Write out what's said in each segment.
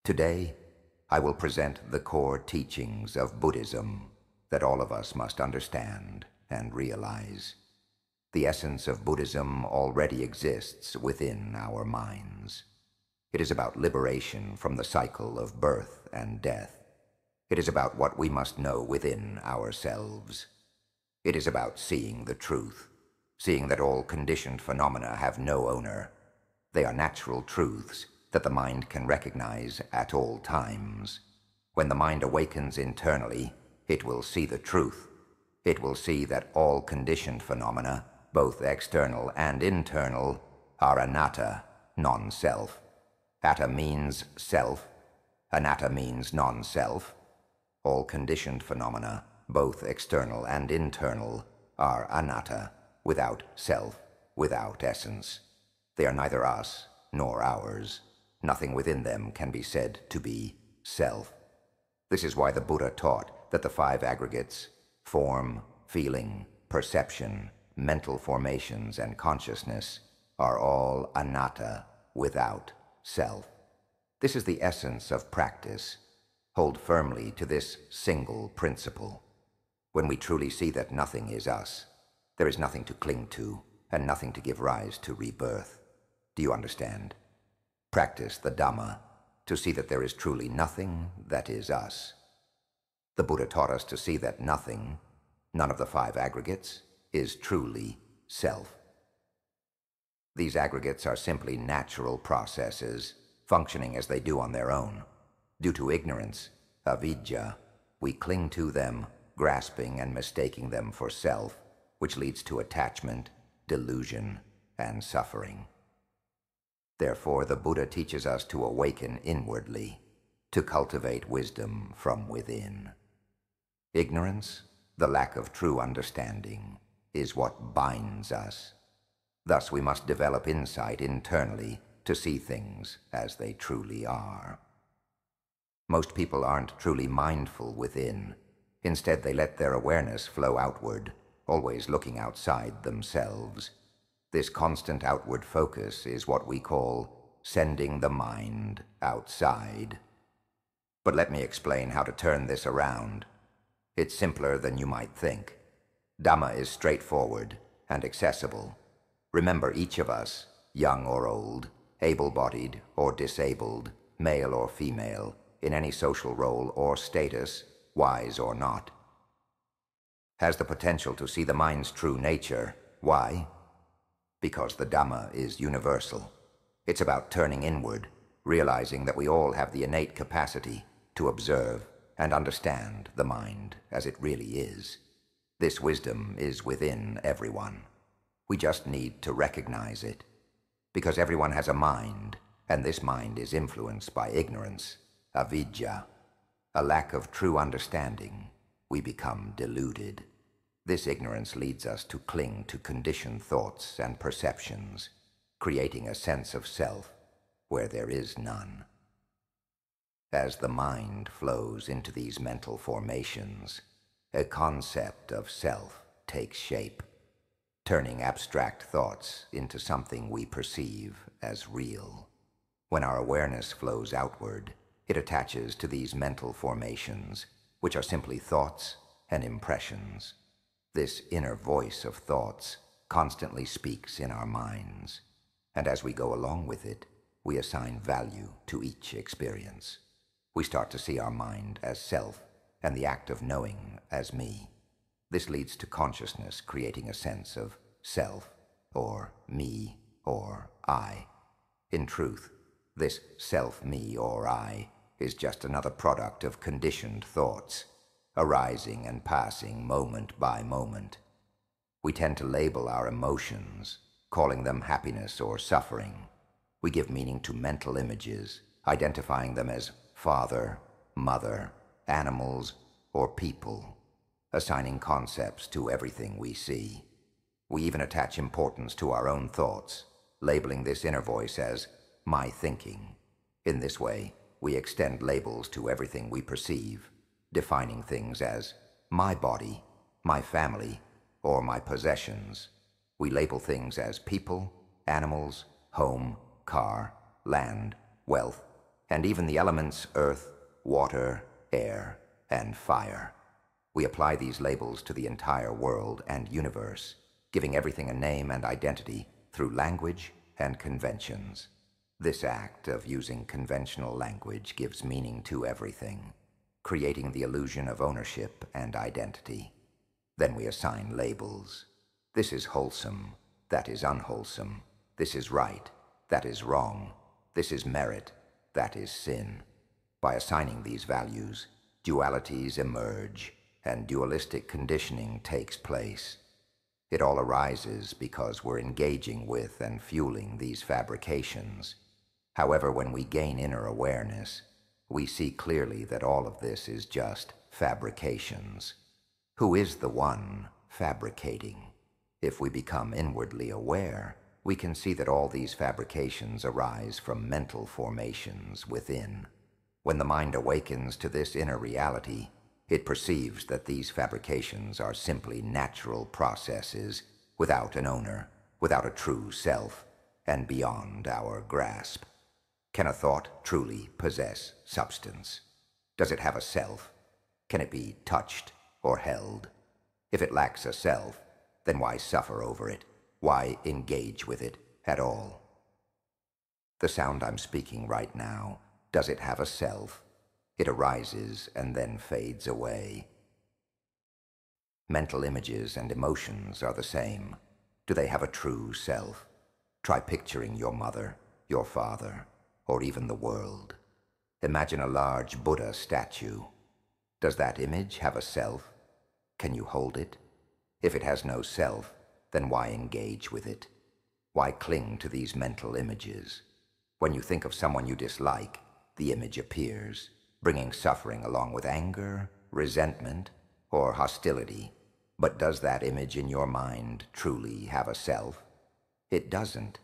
Today, I will present the core teachings of Buddhism that all of us must understand and realize. The essence of Buddhism already exists within our minds. It is about liberation from the cycle of birth and death. It is about what we must know within ourselves. It is about seeing the truth, seeing that all conditioned phenomena have no owner. They are natural truths that the mind can recognize at all times. When the mind awakens internally, it will see the truth. It will see that all conditioned phenomena, both external and internal, are anatta, non-self. Atta means self. Anatta means non-self. All conditioned phenomena, both external and internal, are anatta, without self, without essence. They are neither us nor ours. Nothing within them can be said to be self. This is why the Buddha taught that the five aggregates, form, feeling, perception, mental formations, and consciousness, are all anatta, without self. This is the essence of practice. Hold firmly to this single principle. When we truly see that nothing is us, there is nothing to cling to and nothing to give rise to rebirth. Do you understand? Practice the Dhamma to see that there is truly nothing that is us. The Buddha taught us to see that nothing, none of the five aggregates, is truly self. These aggregates are simply natural processes, functioning as they do on their own. Due to ignorance, avidya, we cling to them, grasping and mistaking them for self, which leads to attachment, delusion, and suffering. Therefore, the Buddha teaches us to awaken inwardly, to cultivate wisdom from within. Ignorance, the lack of true understanding, is what binds us. Thus, we must develop insight internally to see things as they truly are. Most people aren't truly mindful within. Instead, they let their awareness flow outward, always looking outside themselves. This constant outward focus is what we call sending the mind outside. But let me explain how to turn this around. It's simpler than you might think. Dhamma is straightforward and accessible. Remember, each of us, young or old, able-bodied or disabled, male or female, in any social role or status, wise or not, has the potential to see the mind's true nature. Why? Because the Dhamma is universal. It's about turning inward, realizing that we all have the innate capacity to observe and understand the mind as it really is. This wisdom is within everyone. We just need to recognize it. Because everyone has a mind, and this mind is influenced by ignorance, avidya, a lack of true understanding. We become deluded. This ignorance leads us to cling to conditioned thoughts and perceptions, creating a sense of self where there is none. As the mind flows into these mental formations, a concept of self takes shape, turning abstract thoughts into something we perceive as real. When our awareness flows outward, it attaches to these mental formations, which are simply thoughts and impressions. This inner voice of thoughts constantly speaks in our minds, and as we go along with it, we assign value to each experience. We start to see our mind as self and the act of knowing as me. This leads to consciousness creating a sense of self, or me, or I. In truth, this self, me, or I is just another product of conditioned thoughts, arising and passing moment by moment. We tend to label our emotions, calling them happiness or suffering. We give meaning to mental images, identifying them as father, mother, animals, or people, assigning concepts to everything we see. We even attach importance to our own thoughts, labeling this inner voice as my thinking. In this way, we extend labels to everything we perceive, defining things as my body, my family, or my possessions. We label things as people, animals, home, car, land, wealth, and even the elements earth, water, air, and fire. We apply these labels to the entire world and universe, giving everything a name and identity through language and conventions. This act of using conventional language gives meaning to everything, creating the illusion of ownership and identity. Then we assign labels. This is wholesome, that is unwholesome. This is right, that is wrong. This is merit, that is sin. By assigning these values, dualities emerge, and dualistic conditioning takes place. It all arises because we're engaging with and fueling these fabrications. However, when we gain inner awareness, we see clearly that all of this is just fabrications. Who is the one fabricating? If we become inwardly aware, we can see that all these fabrications arise from mental formations within. When the mind awakens to this inner reality, it perceives that these fabrications are simply natural processes without an owner, without a true self, and beyond our grasp. Can a thought truly possess substance? Does it have a self? Can it be touched or held? If it lacks a self, then why suffer over it? Why engage with it at all? The sound I'm speaking right now, does it have a self? It arises and then fades away. Mental images and emotions are the same. Do they have a true self? Try picturing your mother, your father, or even the world. Imagine a large Buddha statue. Does that image have a self? Can you hold it? If it has no self, then why engage with it? Why cling to these mental images? When you think of someone you dislike, the image appears, bringing suffering along with anger, resentment, or hostility. But does that image in your mind truly have a self? It doesn't.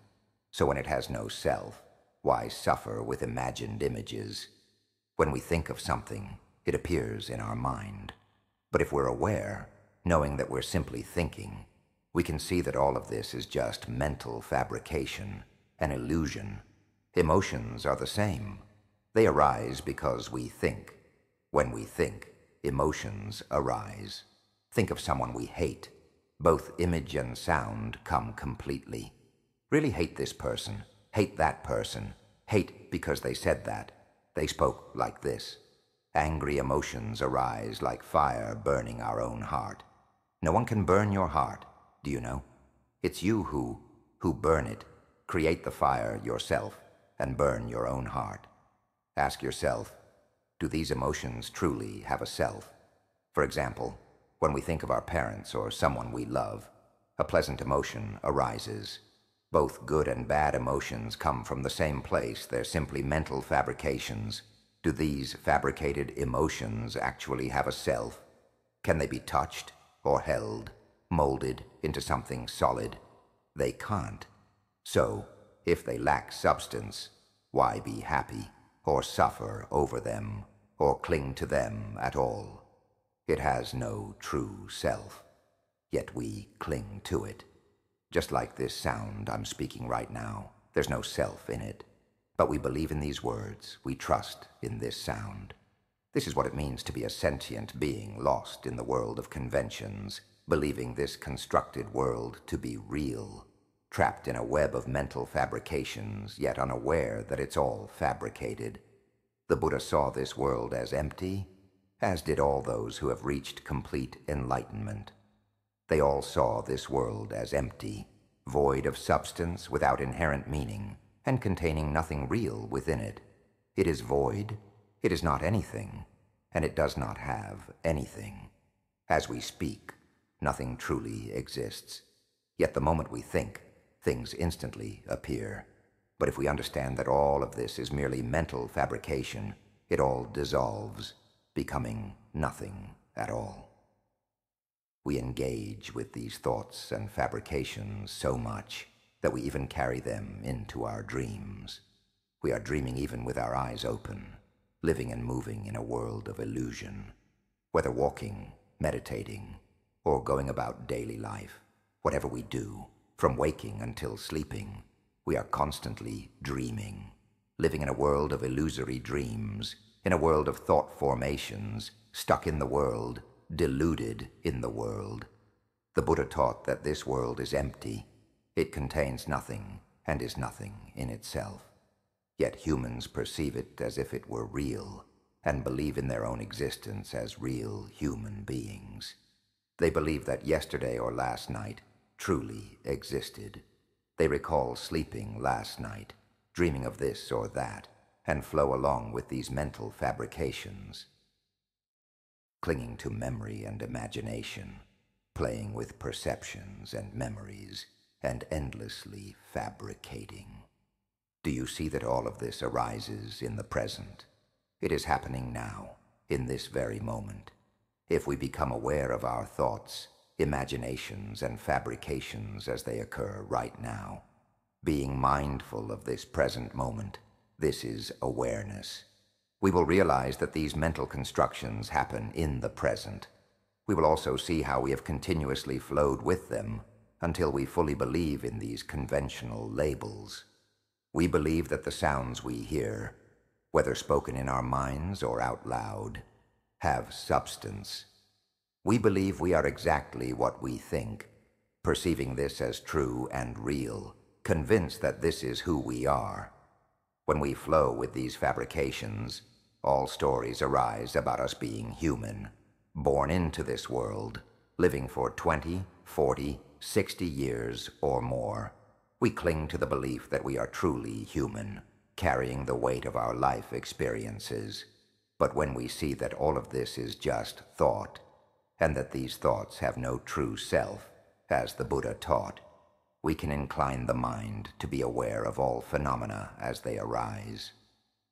So when it has no self, why suffer with imagined images? When we think of something, it appears in our mind. But if we're aware, knowing that we're simply thinking, we can see that all of this is just mental fabrication, an illusion. Emotions are the same. They arise because we think. When we think, emotions arise. Think of someone we hate. Both image and sound come completely. Really hate this person, hate that person, hate because they said that. They spoke like this. Angry emotions arise like fire burning our own heart. No one can burn your heart, do you know? It's you who burn it, create the fire yourself, and burn your own heart. Ask yourself, do these emotions truly have a self? For example, when we think of our parents or someone we love, a pleasant emotion arises. Both good and bad emotions come from the same place. They're simply mental fabrications. Do these fabricated emotions actually have a self? Can they be touched or held, molded into something solid? They can't. So, if they lack substance, why be happy, or suffer over them, or cling to them at all? It has no true self, yet we cling to it. Just like this sound I'm speaking right now, there's no self in it. But we believe in these words, we trust in this sound. This is what it means to be a sentient being lost in the world of conventions, believing this constructed world to be real, trapped in a web of mental fabrications, yet unaware that it's all fabricated. The Buddha saw this world as empty, as did all those who have reached complete enlightenment. They all saw this world as empty, void of substance, without inherent meaning, and containing nothing real within it. It is void, it is not anything, and it does not have anything. As we speak, nothing truly exists. Yet the moment we think, things instantly appear. But if we understand that all of this is merely mental fabrication, it all dissolves, becoming nothing at all. We engage with these thoughts and fabrications so much that we even carry them into our dreams. We are dreaming even with our eyes open, living and moving in a world of illusion. Whether walking, meditating, or going about daily life, whatever we do, from waking until sleeping, we are constantly dreaming. living in a world of illusory dreams, in a world of thought formations, stuck in the world, deluded in the world. The Buddha taught that this world is empty. It contains nothing and is nothing in itself. Yet humans perceive it as if it were real, and believe in their own existence as real human beings. They believe that yesterday or last night truly existed. They recall sleeping last night, dreaming of this or that, and flow along with these mental fabrications, clinging to memory and imagination, playing with perceptions and memories, and endlessly fabricating. Do you see that all of this arises in the present? It is happening now, in this very moment. If we become aware of our thoughts, imaginations, and fabrications as they occur right now, being mindful of this present moment, this is awareness. We will realize that these mental constructions happen in the present. We will also see how we have continuously flowed with them until we fully believe in these conventional labels. We believe that the sounds we hear, whether spoken in our minds or out loud, have substance. We believe we are exactly what we think, perceiving this as true and real, convinced that this is who we are. When we flow with these fabrications, all stories arise about us being human, born into this world, living for 20, 40, 60 years or more. We cling to the belief that we are truly human, carrying the weight of our life experiences. But when we see that all of this is just thought, and that these thoughts have no true self, as the Buddha taught, we can incline the mind to be aware of all phenomena as they arise.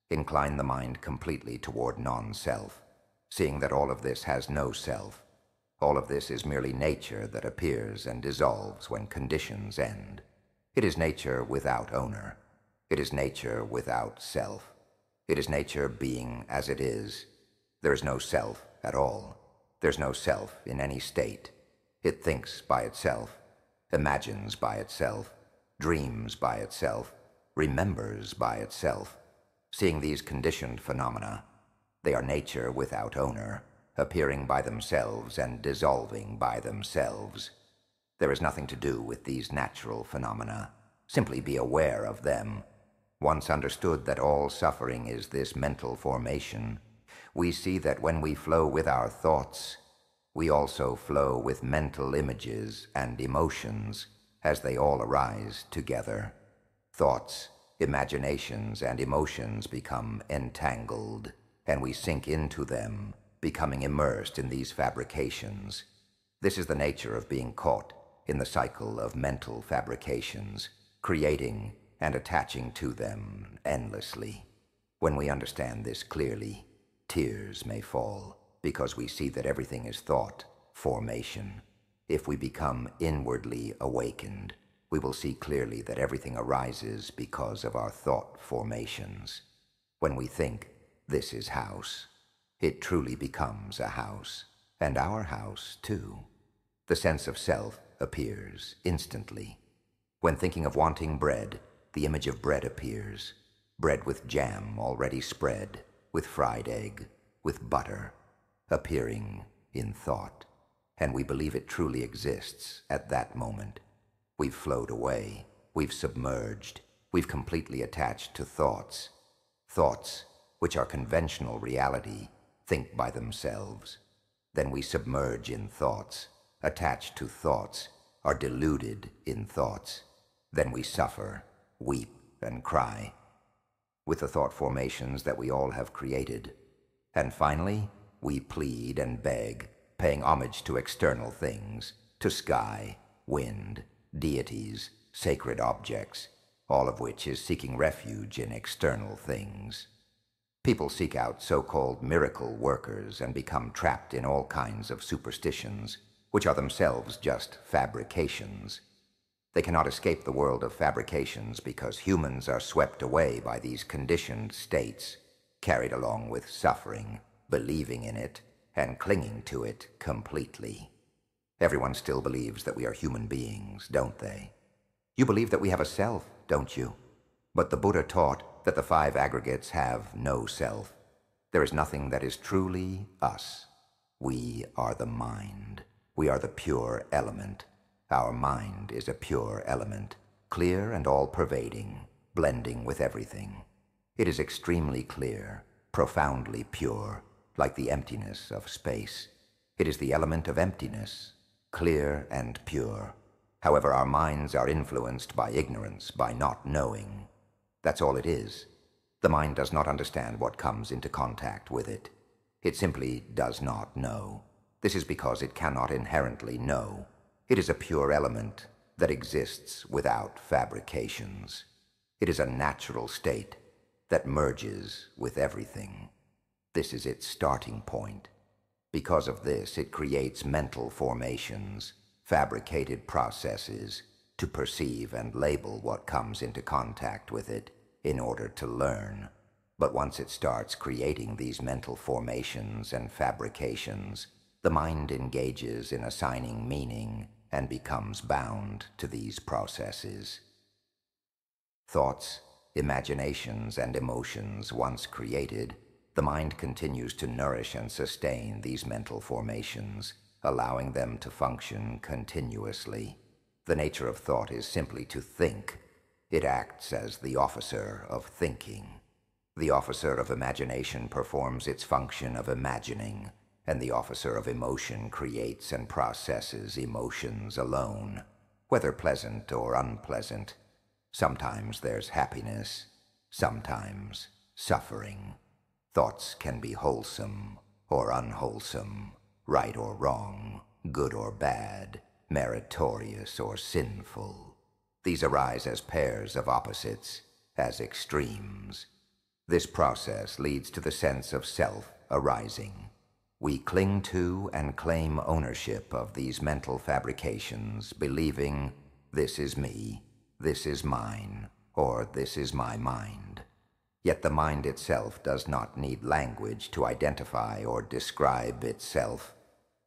Incline the mind completely toward non-self, seeing that all of this has no self. All of this is merely nature that appears and dissolves when conditions end. It is nature without owner. It is nature without self. It is nature being as it is. There is no self at all. There's no self in any state. It thinks by itself, imagines by itself, dreams by itself, remembers by itself. Seeing these conditioned phenomena, they are nature without owner, appearing by themselves and dissolving by themselves. There is nothing to do with these natural phenomena. Simply be aware of them. Once understood that all suffering is this mental formation, we see that when we flow with our thoughts, we also flow with mental images and emotions as they all arise together. Thoughts, imaginations, and emotions become entangled, and we sink into them, becoming immersed in these fabrications. This is the nature of being caught in the cycle of mental fabrications, creating and attaching to them endlessly. When we understand this clearly, tears may fall, because we see that everything is thought formation. If we become inwardly awakened, we will see clearly that everything arises because of our thought formations. When we think, this is house, it truly becomes a house, and our house too. The sense of self appears instantly. When thinking of wanting bread, the image of bread appears. Bread with jam already spread, with fried egg, with butter, appearing in thought. And we believe it truly exists at that moment. We've flowed away, we've submerged, we've completely attached to thoughts. Thoughts, which are conventional reality, think by themselves. Then we submerge in thoughts, attach to thoughts, are deluded in thoughts. Then we suffer, weep, and cry with the thought formations that we all have created. And finally, we plead and beg, paying homage to external things, to sky, wind, deities, sacred objects, all of which is seeking refuge in external things. People seek out so-called miracle workers and become trapped in all kinds of superstitions, which are themselves just fabrications. They cannot escape the world of fabrications because humans are swept away by these conditioned states, carried along with suffering, believing in it, and clinging to it completely. Everyone still believes that we are human beings, don't they? You believe that we have a self, don't you? But the Buddha taught that the five aggregates have no self. There is nothing that is truly us. We are the mind. We are the pure element. Our mind is a pure element, clear and all-pervading, blending with everything. It is extremely clear, profoundly pure, like the emptiness of space. It is the element of emptiness, clear and pure. However, our minds are influenced by ignorance, by not knowing. That's all it is. The mind does not understand what comes into contact with it. It simply does not know. This is because it cannot inherently know. It is a pure element that exists without fabrications. It is a natural state that merges with everything. This is its starting point. Because of this, it creates mental formations, fabricated processes, to perceive and label what comes into contact with it in order to learn. But once it starts creating these mental formations and fabrications, the mind engages in assigning meaning and becomes bound to these processes. Thoughts, imaginations, and emotions once created, the mind continues to nourish and sustain these mental formations, allowing them to function continuously. The nature of thought is simply to think. It acts as the officer of thinking. The officer of imagination performs its function of imagining, and the officer of emotion creates and processes emotions alone, whether pleasant or unpleasant. Sometimes there's happiness, sometimes suffering. Thoughts can be wholesome or unwholesome, right or wrong, good or bad, meritorious or sinful. These arise as pairs of opposites, as extremes. This process leads to the sense of self arising. We cling to and claim ownership of these mental fabrications, believing, this is me, this is mine, or this is my mind. Yet the mind itself does not need language to identify or describe itself.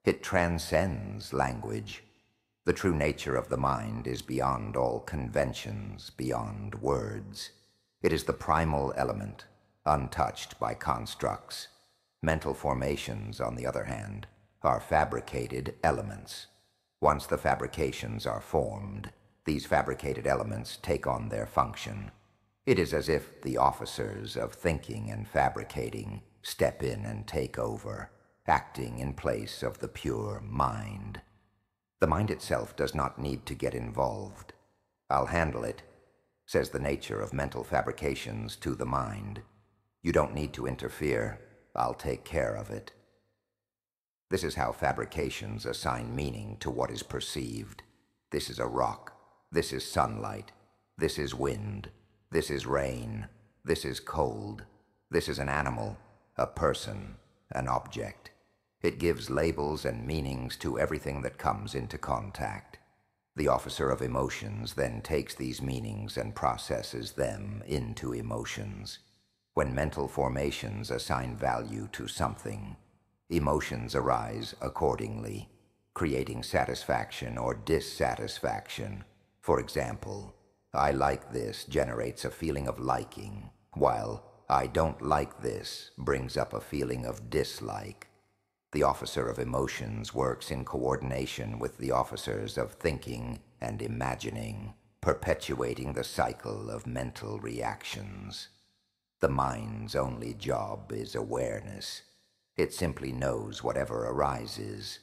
It transcends language. The true nature of the mind is beyond all conventions, beyond words. It is the primal element, untouched by constructs. Mental formations, on the other hand, are fabricated elements. Once the fabrications are formed, these fabricated elements take on their function. It is as if the officers of thinking and fabricating step in and take over, acting in place of the pure mind. The mind itself does not need to get involved. I'll handle it, says the nature of mental fabrications to the mind. You don't need to interfere. I'll take care of it. This is how fabrications assign meaning to what is perceived. This is a rock. This is sunlight. This is wind. This is rain. This is cold. This is an animal, a person, an object. It gives labels and meanings to everything that comes into contact. The officer of emotions then takes these meanings and processes them into emotions. When mental formations assign value to something, emotions arise accordingly, creating satisfaction or dissatisfaction. For example, I like this generates a feeling of liking, while I don't like this brings up a feeling of dislike. The officer of emotions works in coordination with the officers of thinking and imagining, perpetuating the cycle of mental reactions. The mind's only job is awareness. It simply knows whatever arises.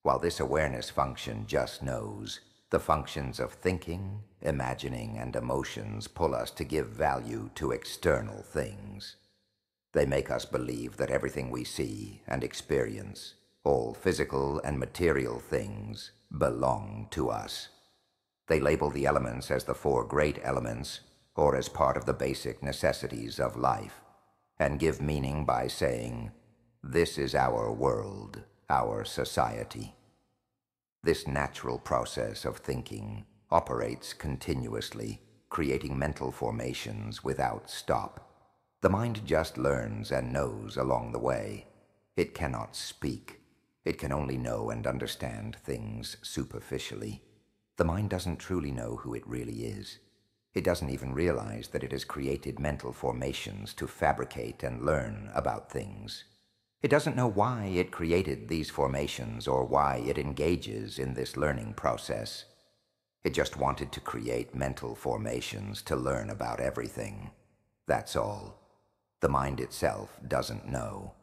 While this awareness function just knows, the functions of thinking, imagining, and emotions pull us to give value to external things. They make us believe that everything we see and experience, all physical and material things, belong to us. They label the elements as the four great elements, or as part of the basic necessities of life, and give meaning by saying, this is our world, our society. This natural process of thinking operates continuously, creating mental formations without stop. The mind just learns and knows along the way. It cannot speak. It can only know and understand things superficially. The mind doesn't truly know who it really is. It doesn't even realize that it has created mental formations to fabricate and learn about things. It doesn't know why it created these formations or why it engages in this learning process. It just wanted to create mental formations to learn about everything. That's all. The mind itself doesn't know.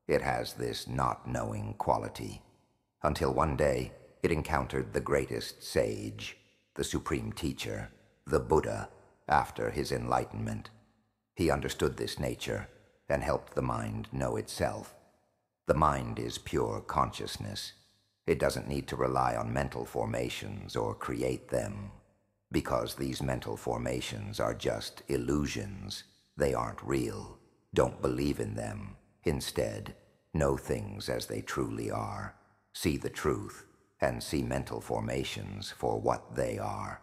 It has this not knowing quality. Until one day, it encountered the greatest sage, the supreme teacher, the Buddha, after his enlightenment. He understood this nature and helped the mind know itself. The mind is pure consciousness. It doesn't need to rely on mental formations or create them, because these mental formations are just illusions. They aren't real. Don't believe in them. Instead, know things as they truly are. See the truth, and see mental formations for what they are.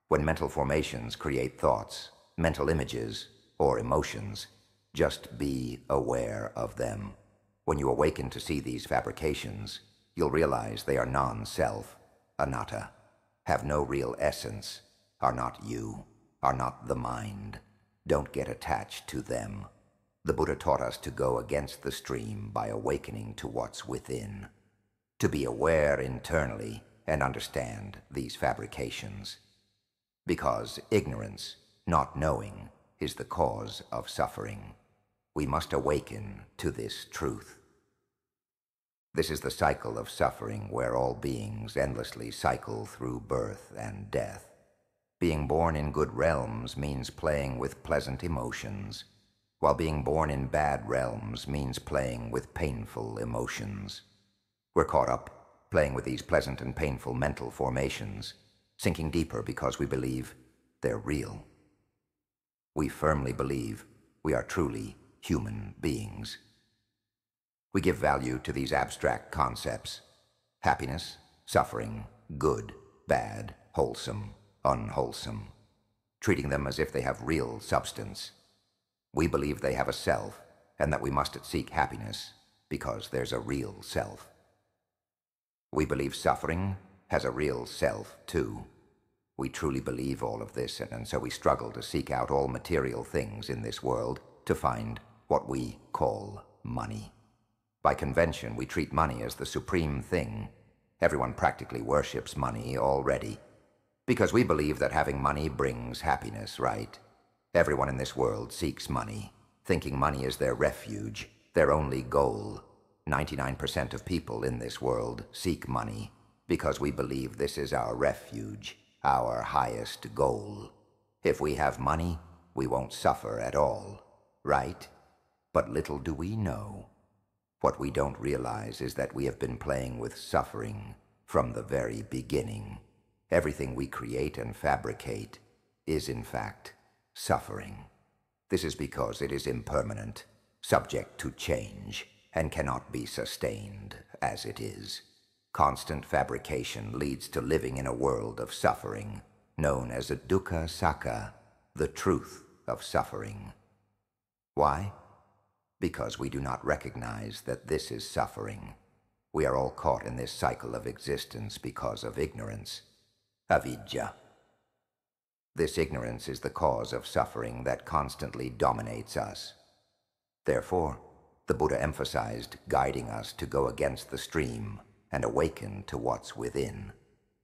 When mental formations create thoughts, mental images, or emotions, just be aware of them. When you awaken to see these fabrications, you'll realize they are non-self, anatta, have no real essence, are not you, are not the mind. Don't get attached to them. The Buddha taught us to go against the stream by awakening to what's within, to be aware internally and understand these fabrications. Because ignorance, not knowing, is the cause of suffering. We must awaken to this truth. This is the cycle of suffering where all beings endlessly cycle through birth and death. Being born in good realms means playing with pleasant emotions, while being born in bad realms means playing with painful emotions. We're caught up playing with these pleasant and painful mental formations, sinking deeper because we believe they're real. We firmly believe we are truly human beings. We give value to these abstract concepts: happiness, suffering, good, bad, wholesome, unwholesome, treating them as if they have real substance. We believe they have a self, and that we must seek happiness because there's a real self. We believe suffering has a real self, too. We truly believe all of this, and so we struggle to seek out all material things in this world to find what we call money. By convention, we treat money as the supreme thing. Everyone practically worships money already, because we believe that having money brings happiness, right? Everyone in this world seeks money, thinking money is their refuge, their only goal. 99% of people in this world seek money because we believe this is our refuge, our highest goal. If we have money, we won't suffer at all, right? But little do we know. What we don't realize is that we have been playing with suffering from the very beginning. Everything we create and fabricate is, in fact, suffering. This is because it is impermanent, subject to change, and cannot be sustained as it is. Constant fabrication leads to living in a world of suffering, known as a dukkha sakka, the truth of suffering. Why? Because we do not recognize that this is suffering. We are all caught in this cycle of existence because of ignorance, avidya. This ignorance is the cause of suffering that constantly dominates us. Therefore, the Buddha emphasized guiding us to go against the stream and awaken to what's within.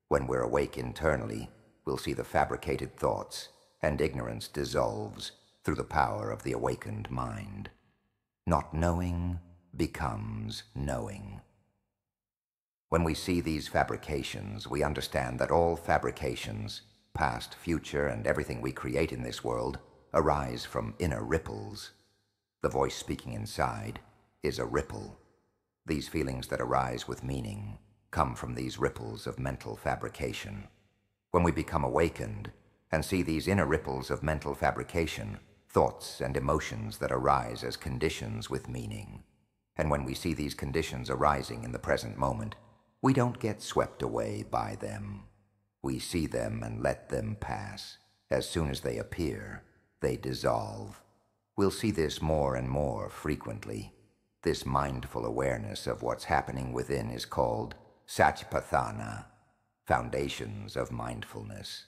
When we're awake internally, we'll see the fabricated thoughts, and ignorance dissolves through the power of the awakened mind. Not knowing becomes knowing. When we see these fabrications, we understand that all fabrications, past, future, and everything we create in this world, arise from inner ripples. The voice speaking inside is a ripple. These feelings that arise with meaning come from these ripples of mental fabrication. When we become awakened and see these inner ripples of mental fabrication, thoughts and emotions that arise as conditions with meaning, and when we see these conditions arising in the present moment, we don't get swept away by them. We see them and let them pass. As soon as they appear, they dissolve. We'll see this more and more frequently. This mindful awareness of what's happening within is called Satipatthana, Foundations of Mindfulness.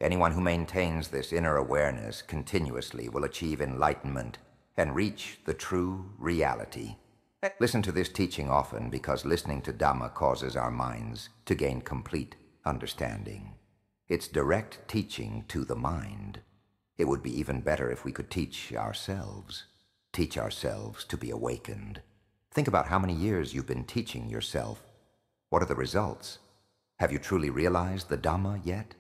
Anyone who maintains this inner awareness continuously will achieve enlightenment and reach the true reality. Listen to this teaching often, because listening to Dhamma causes our minds to gain complete understanding. It's direct teaching to the mind. It would be even better if we could teach ourselves to be awakened. Think about how many years you've been teaching yourself. What are the results? Have you truly realized the Dhamma yet?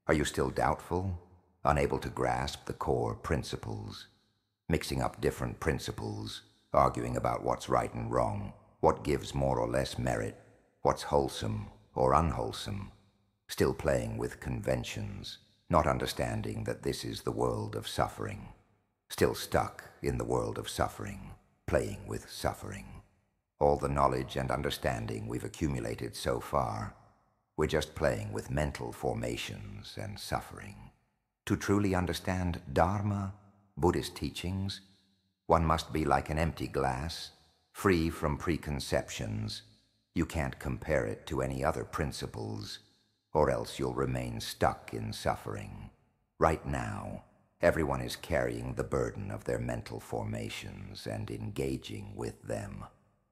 Are you still doubtful, unable to grasp the core principles, mixing up different principles, arguing about what's right and wrong, what gives more or less merit, what's wholesome or unwholesome, still playing with conventions, not understanding that this is the world of suffering, still stuck in the world of suffering, playing with suffering. All the knowledge and understanding we've accumulated so far, we're just playing with mental formations and suffering. To truly understand Dharma, Buddhist teachings, one must be like an empty glass, free from preconceptions. You can't compare it to any other principles, or else you'll remain stuck in suffering. Right now, everyone is carrying the burden of their mental formations and engaging with them.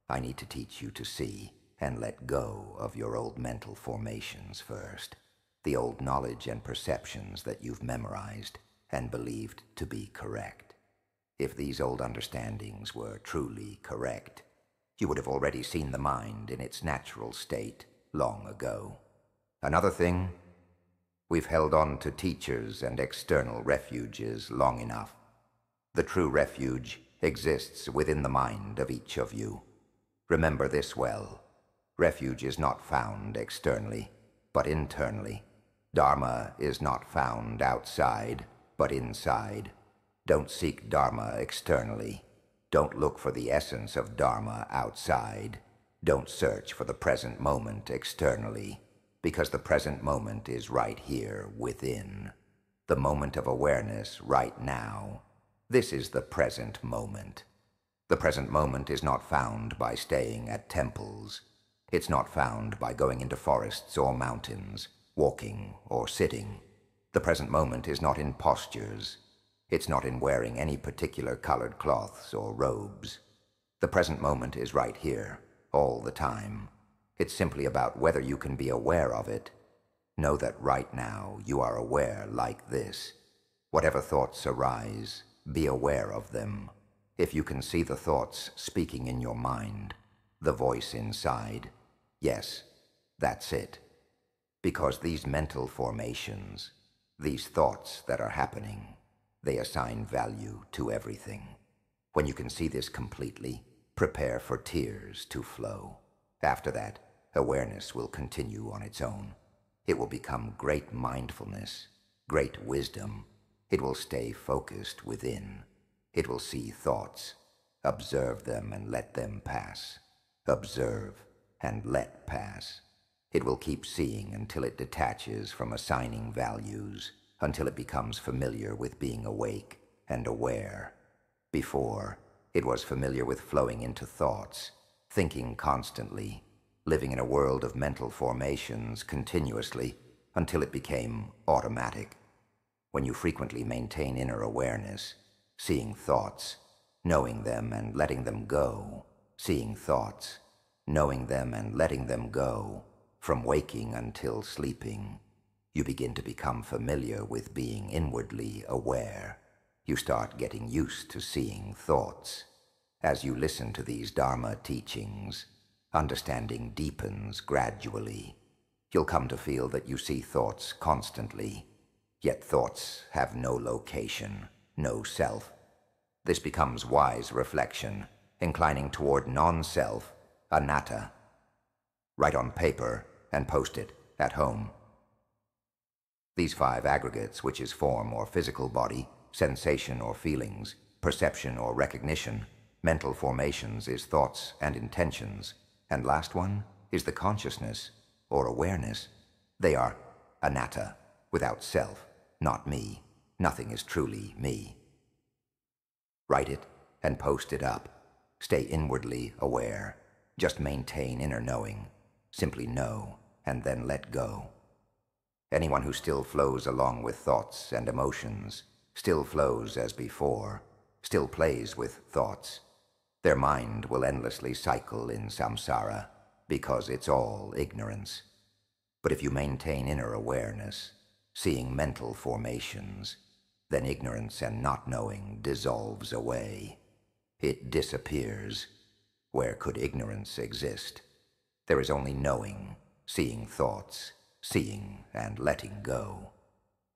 I need to teach you to see and let go of your old mental formations first, the old knowledge and perceptions that you've memorized and believed to be correct. If these old understandings were truly correct, you would have already seen the mind in its natural state long ago. Another thing, we've held on to teachers and external refuges long enough. The true refuge exists within the mind of each of you. Remember this well. Refuge is not found externally, but internally. Dharma is not found outside, but inside. Don't seek Dharma externally. Don't look for the essence of Dharma outside. Don't search for the present moment externally, because the present moment is right here within. The moment of awareness right now. This is the present moment. The present moment is not found by staying at temples. It's not found by going into forests or mountains, walking or sitting. The present moment is not in postures. It's not in wearing any particular colored cloths or robes. The present moment is right here, all the time. It's simply about whether you can be aware of it. Know that right now you are aware like this. Whatever thoughts arise, be aware of them. If you can see the thoughts speaking in your mind, the voice inside, yes, that's it. Because these mental formations, these thoughts that are happening, they assign value to everything. When you can see this completely, prepare for tears to flow. After that, awareness will continue on its own. It will become great mindfulness, great wisdom. It will stay focused within. It will see thoughts, observe them and let them pass. Observe and let pass. It will keep seeing until it detaches from assigning values, until it becomes familiar with being awake and aware. Before, it was familiar with flowing into thoughts, thinking constantly, living in a world of mental formations continuously until it became automatic. When you frequently maintain inner awareness, seeing thoughts, knowing them and letting them go, seeing thoughts, knowing them and letting them go, from waking until sleeping, you begin to become familiar with being inwardly aware. You start getting used to seeing thoughts. As you listen to these Dharma teachings, understanding deepens gradually. You'll come to feel that you see thoughts constantly, yet thoughts have no location, no self. This becomes wise reflection, inclining toward non-self, anatta. Write on paper and post it at home. These 5 aggregates, which is form or physical body, sensation or feelings, perception or recognition, mental formations is thoughts and intentions, and last one is the consciousness or awareness. They are anatta, without self, not me. Nothing is truly me. Write it and post it up. Stay inwardly aware. Just maintain inner knowing. Simply know and then let go. Anyone who still flows along with thoughts and emotions, still flows as before, still plays with thoughts, their mind will endlessly cycle in samsara, because it's all ignorance. But if you maintain inner awareness, seeing mental formations, then ignorance and not knowing dissolves away. It disappears. Where could ignorance exist? There is only knowing, seeing thoughts, seeing and letting go.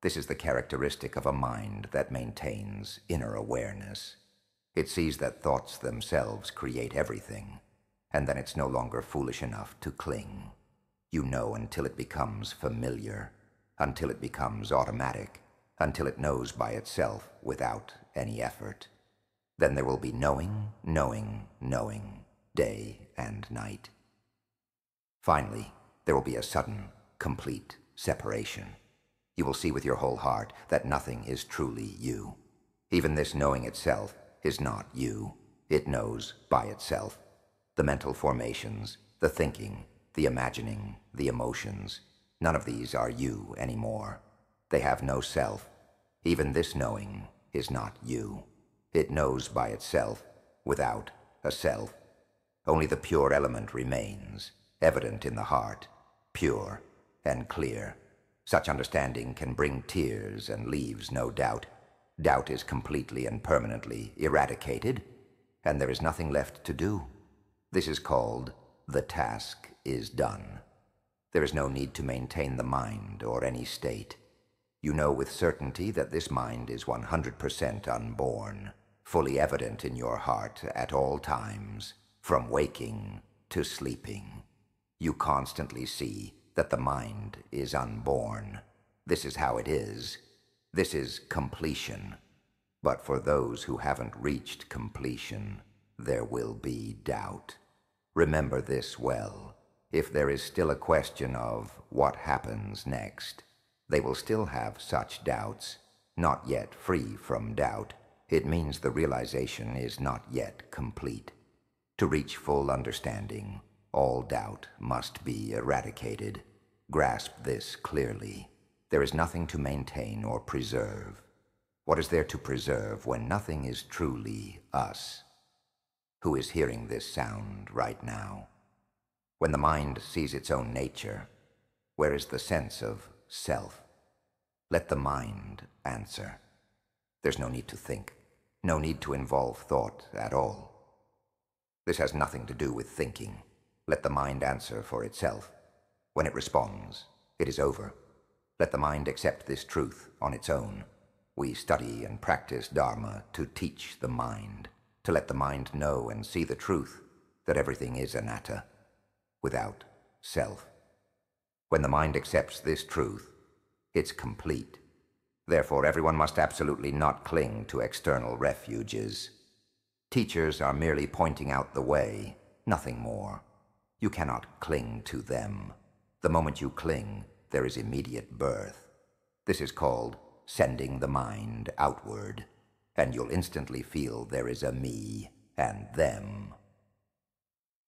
This is the characteristic of a mind that maintains inner awareness. It sees that thoughts themselves create everything, and then it's no longer foolish enough to cling. You know until it becomes familiar, until it becomes automatic, until it knows by itself without any effort. Then there will be knowing, knowing, knowing, day and night. Finally, there will be a sudden, complete separation. You will see with your whole heart that nothing is truly you. Even this knowing itself is not you. It knows by itself. The mental formations, the thinking, the imagining, the emotions, none of these are you anymore. They have no self. Even this knowing is not you. It knows by itself, without a self. Only the pure element remains, evident in the heart, pure and clear. Such understanding can bring tears and leaves no doubt. Doubt is completely and permanently eradicated, and there is nothing left to do. This is called the task is done. There is no need to maintain the mind or any state. You know with certainty that this mind is 100% unborn, fully evident in your heart at all times, from waking to sleeping. You constantly see that the mind is unborn. This is how it is. This is completion. But for those who haven't reached completion, there will be doubt. Remember this well. If there is still a question of what happens next, they will still have such doubts, not yet free from doubt. It means the realization is not yet complete. To reach full understanding, all doubt must be eradicated. Grasp this clearly. There is nothing to maintain or preserve. What is there to preserve when nothing is truly us? Who is hearing this sound right now? When the mind sees its own nature, where is the sense of self? Let the mind answer. There's no need to think, no need to involve thought at all. This has nothing to do with thinking. Let the mind answer for itself. When it responds, it is over. Let the mind accept this truth on its own. We study and practice Dharma to teach the mind, to let the mind know and see the truth that everything is anatta, without self. When the mind accepts this truth, it's complete. Therefore, everyone must absolutely not cling to external refuges. Teachers are merely pointing out the way, nothing more. You cannot cling to them. The moment you cling, there is immediate birth. This is called sending the mind outward, and you'll instantly feel there is a me and them.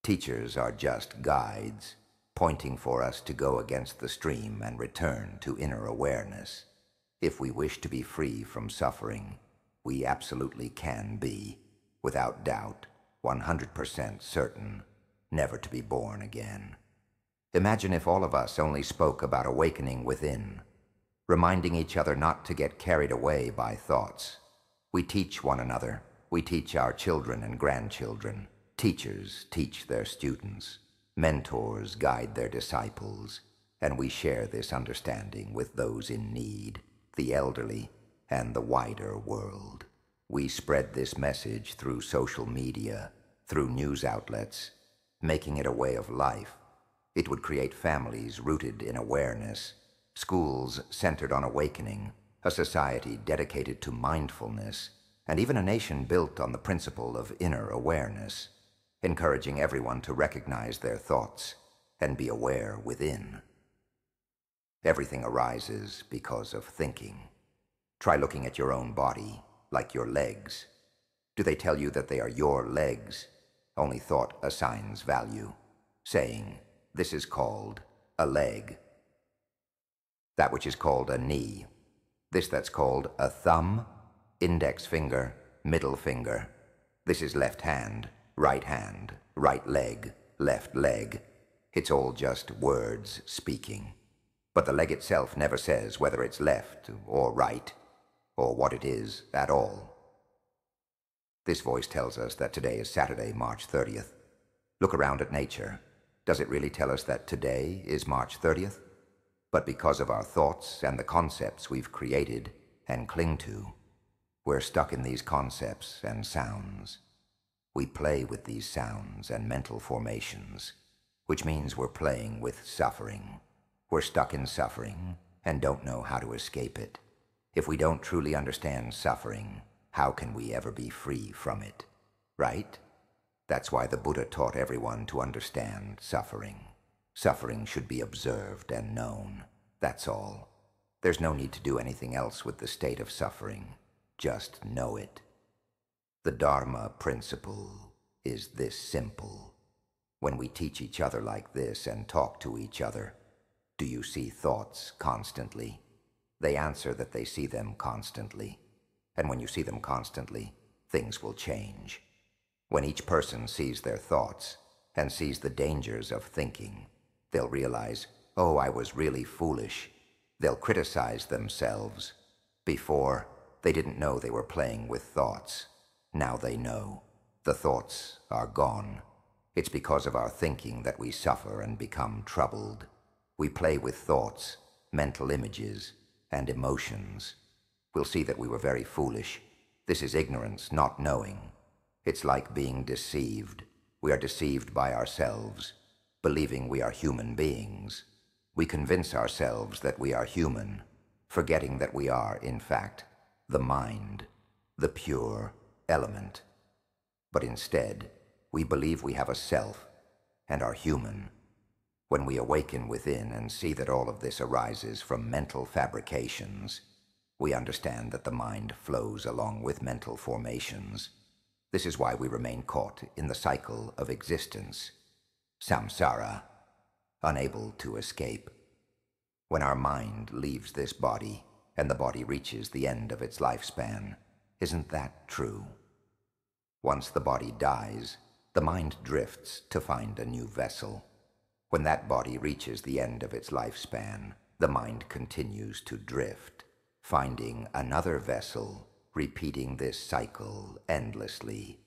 Teachers are just guides, pointing for us to go against the stream and return to inner awareness. If we wish to be free from suffering, we absolutely can be, without doubt, 100% certain, never to be born again. Imagine if all of us only spoke about awakening within, reminding each other not to get carried away by thoughts. We teach one another. We teach our children and grandchildren. Teachers teach their students. Mentors guide their disciples. And we share this understanding with those in need, the elderly, and the wider world. We spread this message through social media, through news outlets, making it a way of life. It would create families rooted in awareness, schools centered on awakening, a society dedicated to mindfulness, and even a nation built on the principle of inner awareness, encouraging everyone to recognize their thoughts and be aware within. Everything arises because of thinking. Try looking at your own body, like your legs. Do they tell you that they are your legs? Only thought assigns value, saying, "This is called a leg." that which is called a knee, this that's called a thumb, index finger, middle finger. This is left hand, right leg, left leg. It's all just words speaking. But the leg itself never says whether it's left or right, or what it is at all. This voice tells us that today is Saturday, March 30th. Look around at nature. Does it really tell us that today is March 30th? But because of our thoughts and the concepts we've created and cling to, we're stuck in these concepts and sounds. We play with these sounds and mental formations, which means we're playing with suffering. We're stuck in suffering and don't know how to escape it. If we don't truly understand suffering, how can we ever be free from it? Right? That's why the Buddha taught everyone to understand suffering. Suffering should be observed and known. That's all. There's no need to do anything else with the state of suffering. Just know it. The Dharma principle is this simple. When we teach each other like this and talk to each other, do you see thoughts constantly? They answer that they see them constantly. And when you see them constantly, things will change. When each person sees their thoughts and sees the dangers of thinking, they'll realize, oh, I was really foolish. They'll criticize themselves. Before, they didn't know they were playing with thoughts. Now they know. The thoughts are gone. It's because of our thinking that we suffer and become troubled. We play with thoughts, mental images, and emotions. We'll see that we were very foolish. This is ignorance, not knowing. It's like being deceived. We are deceived by ourselves, believing we are human beings. We convince ourselves that we are human, forgetting that we are, in fact, the mind, the pure element. But instead, we believe we have a self and are human. When we awaken within and see that all of this arises from mental fabrications, we understand that the mind flows along with mental formations. This is why we remain caught in the cycle of existence, samsara, unable to escape. When our mind leaves this body and the body reaches the end of its lifespan, isn't that true? Once the body dies, the mind drifts to find a new vessel. When that body reaches the end of its lifespan, the mind continues to drift, finding another vessel, repeating this cycle endlessly.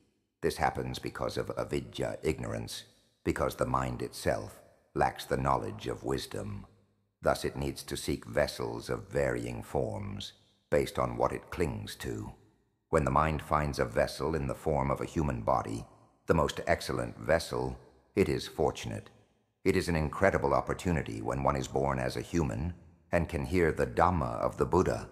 This happens because of avidya, ignorance, because the mind itself lacks the knowledge of wisdom. Thus it needs to seek vessels of varying forms, based on what it clings to. When the mind finds a vessel in the form of a human body, the most excellent vessel, it is fortunate. It is an incredible opportunity when one is born as a human and can hear the Dhamma of the Buddha.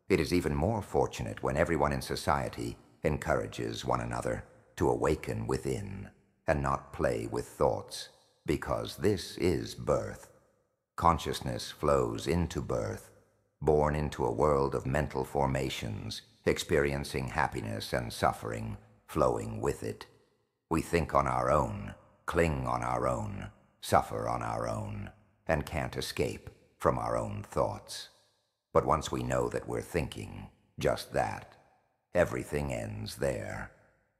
It is even more fortunate when everyone in society encourages one another to awaken within and not play with thoughts, because this is birth. Consciousness flows into birth, born into a world of mental formations, experiencing happiness and suffering, flowing with it. We think on our own, cling on our own, suffer on our own, and can't escape from our own thoughts. But once we know that we're thinking just that, everything ends there.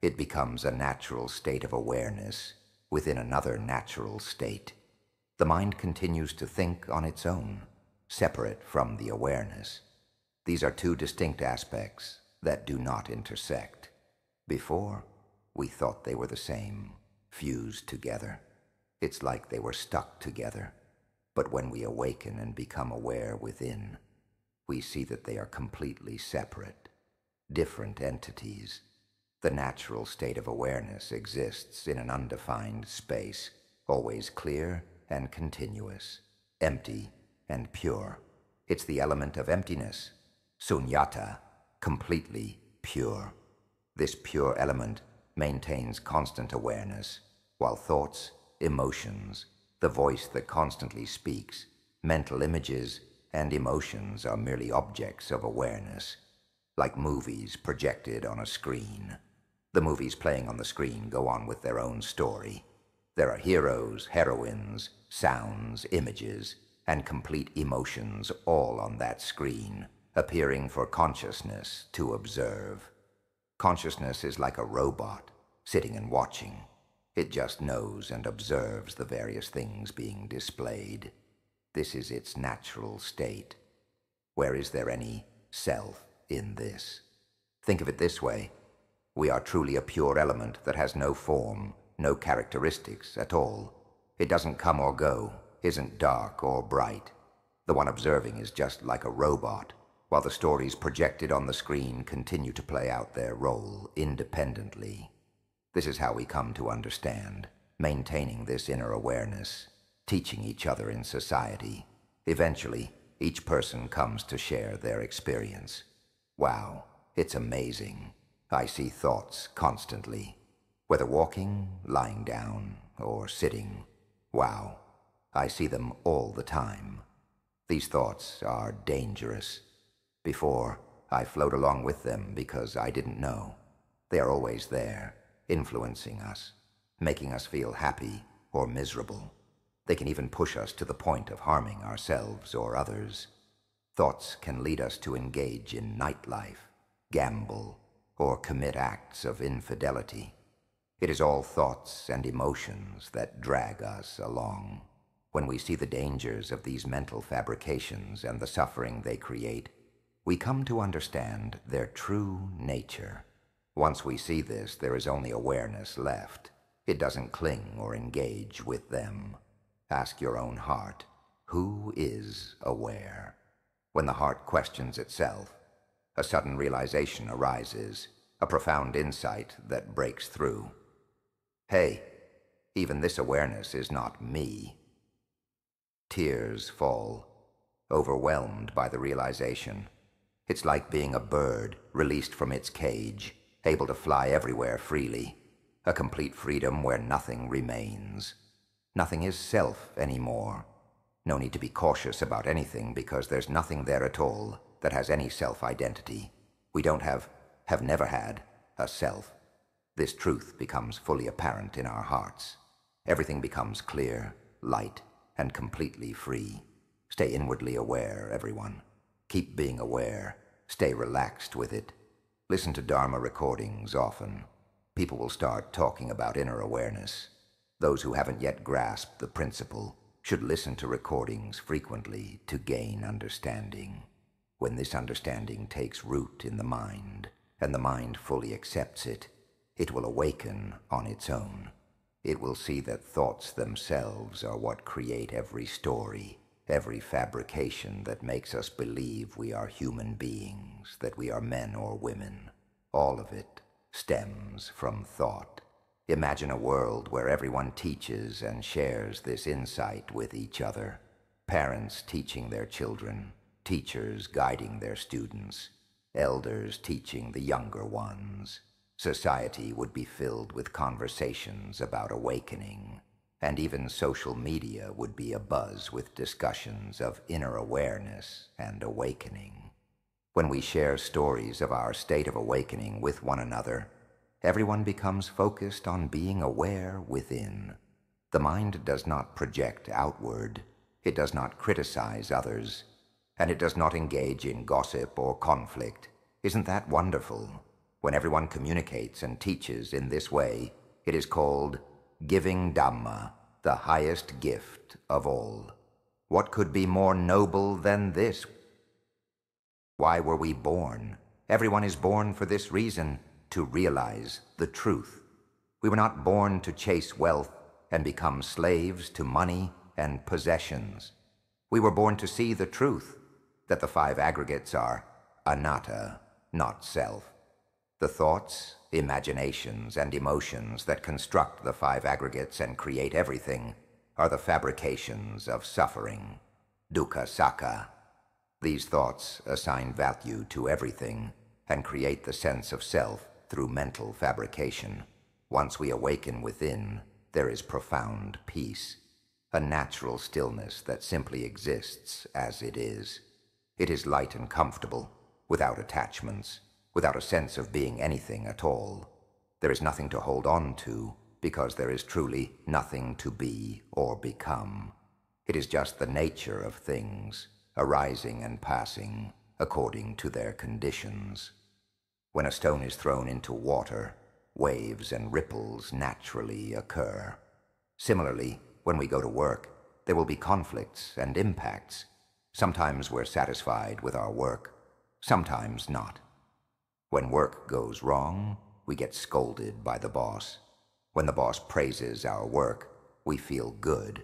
It becomes a natural state of awareness within another natural state. The mind continues to think on its own, separate from the awareness. These are two distinct aspects that do not intersect. Before, we thought they were the same, fused together. It's like they were stuck together. But when we awaken and become aware within, we see that they are completely separate, different entities. The natural state of awareness exists in an undefined space, always clear and continuous, empty and pure. It's the element of emptiness, sunyata, completely pure. This pure element maintains constant awareness, while thoughts, emotions, the voice that constantly speaks, mental images, and emotions are merely objects of awareness, like movies projected on a screen. The movies playing on the screen go on with their own story. There are heroes, heroines, sounds, images, and complete emotions all on that screen, appearing for consciousness to observe. Consciousness is like a robot, sitting and watching. It just knows and observes the various things being displayed. This is its natural state. Where is there any self in this? Think of it this way. We are truly a pure element that has no form, no characteristics at all. It doesn't come or go, isn't dark or bright. The one observing is just like a robot, while the stories projected on the screen continue to play out their role independently. This is how we come to understand, maintaining this inner awareness, teaching each other in society. Eventually, each person comes to share their experience. Wow, it's amazing. I see thoughts constantly, whether walking, lying down, or sitting. Wow, I see them all the time. These thoughts are dangerous. Before, I float along with them because I didn't know. They are always there, influencing us, making us feel happy or miserable. They can even push us to the point of harming ourselves or others. Thoughts can lead us to engage in nightlife, gamble, or commit acts of infidelity. It is all thoughts and emotions that drag us along. When we see the dangers of these mental fabrications and the suffering they create, we come to understand their true nature. Once we see this, there is only awareness left. It doesn't cling or engage with them. Ask your own heart, who is aware? When the heart questions itself, a sudden realization arises, a profound insight that breaks through. Hey, even this awareness is not me. Tears fall, overwhelmed by the realization. It's like being a bird released from its cage, able to fly everywhere freely, a complete freedom where nothing remains. Nothing is self anymore. No need to be cautious about anything because there's nothing there at all that has any self-identity. We don't have never had, a self. This truth becomes fully apparent in our hearts. Everything becomes clear, light, and completely free. Stay inwardly aware, everyone. Keep being aware. Stay relaxed with it. Listen to Dharma recordings often. People will start talking about inner awareness. Those who haven't yet grasped the principle should listen to recordings frequently to gain understanding. When this understanding takes root in the mind, and the mind fully accepts it, it will awaken on its own. It will see that thoughts themselves are what create every story, every fabrication that makes us believe we are human beings, that we are men or women. All of it stems from thought. Imagine a world where everyone teaches and shares this insight with each other. Parents teaching their children, teachers guiding their students, elders teaching the younger ones. Society would be filled with conversations about awakening, and even social media would be abuzz with discussions of inner awareness and awakening. When we share stories of our state of awakening with one another, everyone becomes focused on being aware within. The mind does not project outward. It does not criticize others. And it does not engage in gossip or conflict. Isn't that wonderful? When everyone communicates and teaches in this way, it is called giving Dhamma, the highest gift of all. What could be more noble than this? Why were we born? Everyone is born for this reason, to realize the truth. We were not born to chase wealth and become slaves to money and possessions. We were born to see the truth, that the five aggregates are anatta, not self. The thoughts, imaginations, and emotions that construct the five aggregates and create everything are the fabrications of suffering, dukkha sakka. These thoughts assign value to everything and create the sense of self through mental fabrication. Once we awaken within, there is profound peace, a natural stillness that simply exists as it is. It is light and comfortable, without attachments, without a sense of being anything at all. There is nothing to hold on to, because there is truly nothing to be or become. It is just the nature of things, arising and passing according to their conditions. When a stone is thrown into water, waves and ripples naturally occur. Similarly, when we go to work, there will be conflicts and impacts. Sometimes we're satisfied with our work, sometimes not. When work goes wrong, we get scolded by the boss. When the boss praises our work, we feel good.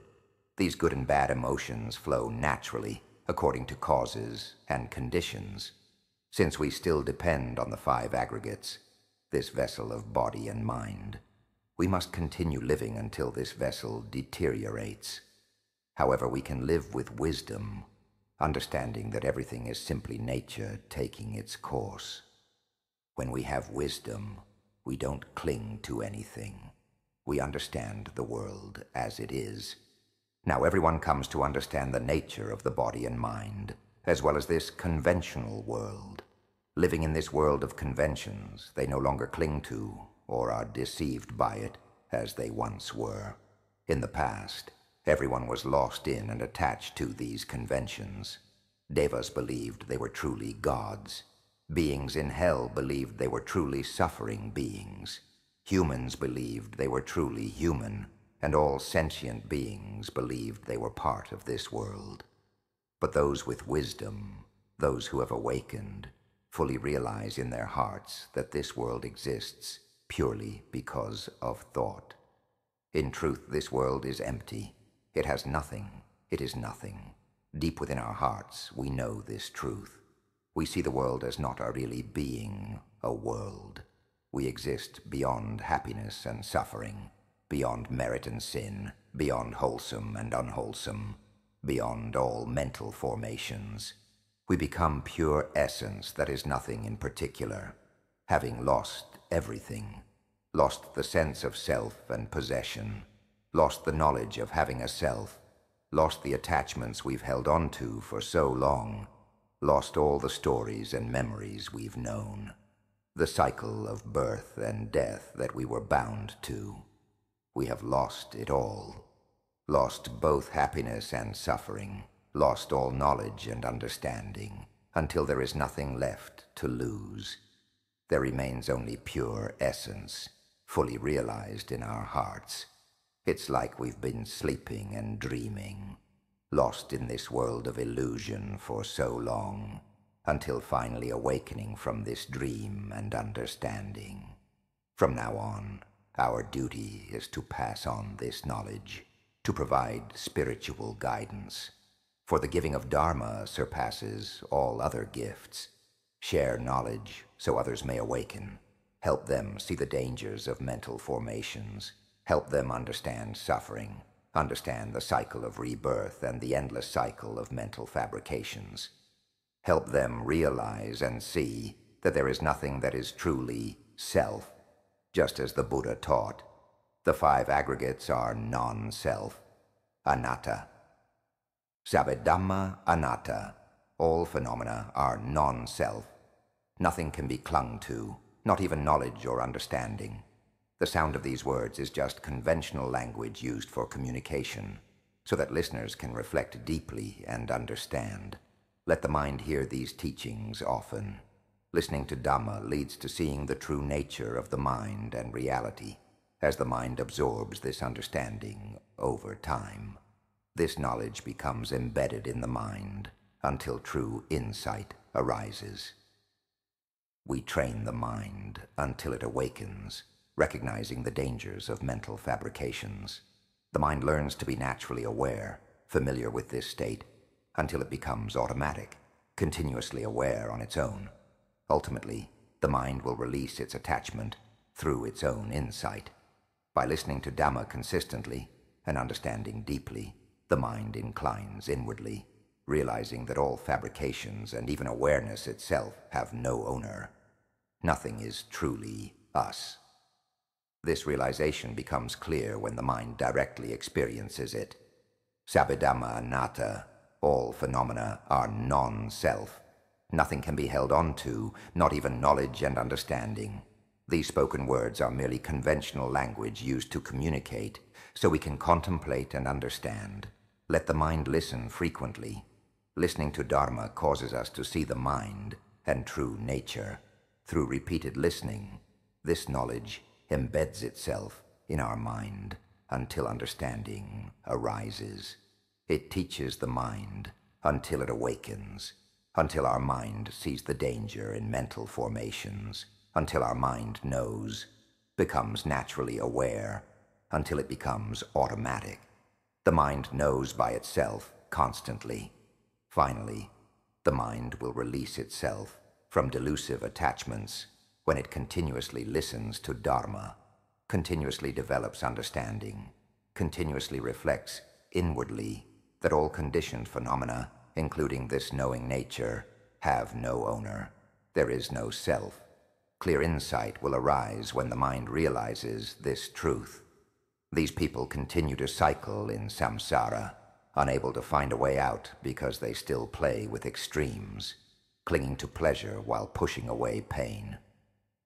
These good and bad emotions flow naturally according to causes and conditions. Since we still depend on the 5 aggregates, this vessel of body and mind, we must continue living until this vessel deteriorates. However, we can live with wisdom, understanding that everything is simply nature taking its course. When we have wisdom, we don't cling to anything. We understand the world as it is. Now everyone comes to understand the nature of the body and mind, as well as this conventional world. Living in this world of conventions, they no longer cling to or are deceived by it as they once were. In the past, everyone was lost in and attached to these conventions. Devas believed they were truly gods. Beings in hell believed they were truly suffering beings. Humans believed they were truly human, and all sentient beings believed they were part of this world. But those with wisdom, those who have awakened, fully realize in their hearts that this world exists purely because of thought. In truth, this world is empty. It has nothing. It is nothing. Deep within our hearts, we know this truth. We see the world as not a really being, a world. We exist beyond happiness and suffering, beyond merit and sin, beyond wholesome and unwholesome, beyond all mental formations. We become pure essence that is nothing in particular, having lost everything, lost the sense of self and possession, lost the knowledge of having a self, lost the attachments we've held on to for so long, lost all the stories and memories we've known, the cycle of birth and death that we were bound to. We have lost it all, lost both happiness and suffering, lost all knowledge and understanding, until there is nothing left to lose. There remains only pure essence, fully realized in our hearts. It's like we've been sleeping and dreaming, lost in this world of illusion for so long, until finally awakening from this dream and understanding. From now on, our duty is to pass on this knowledge, to provide spiritual guidance. For the giving of Dharma surpasses all other gifts. Share knowledge so others may awaken. Help them see the dangers of mental formations. Help them understand suffering, understand the cycle of rebirth and the endless cycle of mental fabrications. Help them realize and see that there is nothing that is truly self, just as the Buddha taught. The 5 aggregates are non-self, anatta. Sabbe Dhamma anatta. All phenomena are non-self. Nothing can be clung to, not even knowledge or understanding. The sound of these words is just conventional language used for communication, so that listeners can reflect deeply and understand. Let the mind hear these teachings often. Listening to Dhamma leads to seeing the true nature of the mind and reality, as the mind absorbs this understanding over time. This knowledge becomes embedded in the mind until true insight arises. We train the mind until it awakens, recognizing the dangers of mental fabrications. The mind learns to be naturally aware, familiar with this state, until it becomes automatic, continuously aware on its own. Ultimately, the mind will release its attachment through its own insight. By listening to Dhamma consistently and understanding deeply, the mind inclines inwardly, realizing that all fabrications and even awareness itself have no owner. Nothing is truly us. This realization becomes clear when the mind directly experiences it. Sabbe Dhamma anatta. All phenomena are non-self. Nothing can be held on to, not even knowledge and understanding. These spoken words are merely conventional language used to communicate, so we can contemplate and understand. Let the mind listen frequently. Listening to Dharma causes us to see the mind and true nature. Through repeated listening, this knowledge embeds itself in our mind until understanding arises. It teaches the mind until it awakens, until our mind sees the danger in mental formations, until our mind knows, becomes naturally aware, until it becomes automatic. The mind knows by itself constantly. Finally, the mind will release itself from delusive attachments when it continuously listens to Dharma, continuously develops understanding, continuously reflects inwardly that all conditioned phenomena, including this knowing nature, have no owner. There is no self. Clear insight will arise when the mind realizes this truth. These people continue to cycle in samsara, unable to find a way out because they still play with extremes, clinging to pleasure while pushing away pain.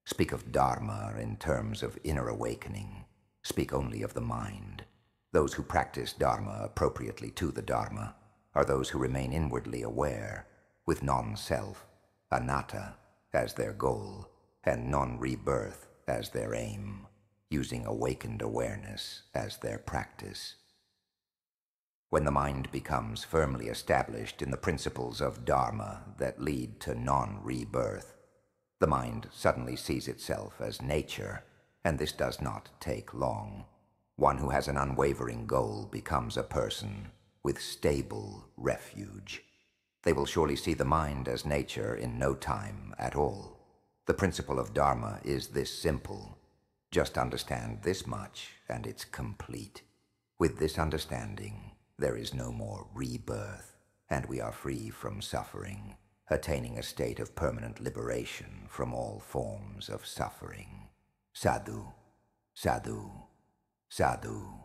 Speak of Dharma in terms of inner awakening. Speak only of the mind. Those who practice Dharma appropriately to the Dharma are those who remain inwardly aware, with non-self, anatta, as their goal, and non-rebirth as their aim, using awakened awareness as their practice. When the mind becomes firmly established in the principles of Dharma that lead to non-rebirth, the mind suddenly sees itself as nature, and this does not take long. One who has an unwavering goal becomes a person with stable refuge. They will surely see the mind as nature in no time at all. The principle of Dharma is this simple. Just understand this much, and it's complete. With this understanding, there is no more rebirth, and we are free from suffering, attaining a state of permanent liberation from all forms of suffering. Sadhu, sadhu, sadhu.